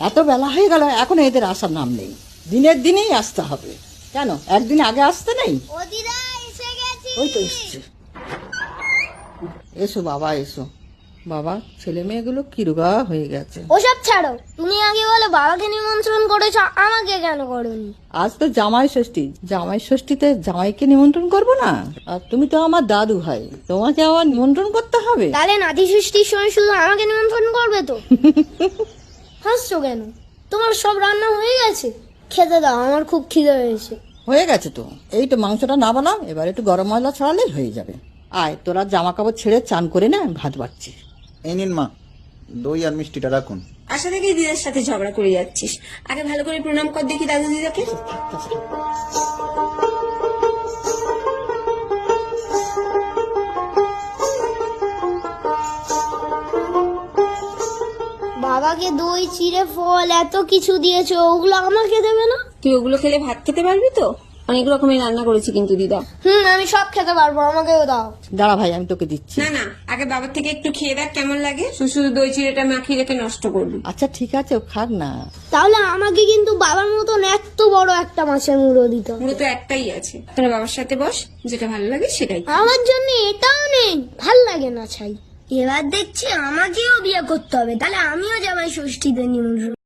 এত বেলা হয়ে গেল, এখন এদের আসার নাম নেই। দিনের দিনেই আসতে হবে। কেন একদিন আগে আসতে নেই? ও দিদা এসে গেছি। ওই তো এসছে। এসো বাবা এসো। বাবা ছেলে মেয়েগুলো কিরুগা হয়ে গেছে। ওসব ছাড়ো, তুমি আগে বলো বাবাকে নিমন্ত্রণ করেছো, আমাকে কেন করোনি? আজ তো জামাই ষষ্ঠী, জামাই ষষ্ঠীতে জামাইকে নিমন্ত্রণ করব না? আর তুমি তো আমার দাদু ভাই, তোমাকে আবার নিমন্ত্রণ করতে হবে? তাহলে নাতি ষষ্ঠীর সময় শুধু আমাকে নিমন্ত্রণ করবে তো? হাসছো কেন? তোমার সব রান্না হয়ে গেছে? খেতে দাও, আমার খুব খিদে হয়েছে। হয়ে গেছে তো, এই তো মাংসটা না বানাও, এবার একটু গরম মশলা ছড়ালেই হয়ে যাবে। আয় তোরা জামা কাপড় ছেড়ে চান করে না, আমি ভাত বাড়ছি। এই নিন মা, দই আর মিষ্টিটা রাখুন। আশা থেকেই দিদার সাথে ঝগড়া করে যাচ্ছিস। আগে ভালো করে প্রণাম কর দেখি দাদু দিদাকে। বাবাকে দই চিড়ে ফল এত কিছু দিয়েছো, ওগুলো আমাকে দেবে না? তুই ওগুলো খেলে ভাত খেতে পারবি তো? অনেক রকমের রান্না করেছি কিন্তু দিদা। আমি সব খেতে পারবো, আমাকেও দাও। দাঁড়া ভাই, আমি তোকে দিচ্ছি। না না, আগে বাবার থেকে একটু খেয়ে দেখ কেমন লাগে। শুধু দই চিড়েটা মাখিয়ে রেখে নষ্ট করবি। আচ্ছা ঠিক আছে, ও খাক না। তাহলে আমাকে কিন্তু বাবার মতন এত বড় একটা মাছের মুড়ো দিত। পুরো তো একটাই আছে, তোরা বাবার সাথে বস, যেটা ভালো লাগে সেটাই। আমার জন্য এটাও নেই, ভাল লাগে না ছাই। এবার দেখছি আমাকেও বিয়ে করতে হবে, তাহলে আমিও জামাই ষষ্ঠীতে নিমন্ত্রণ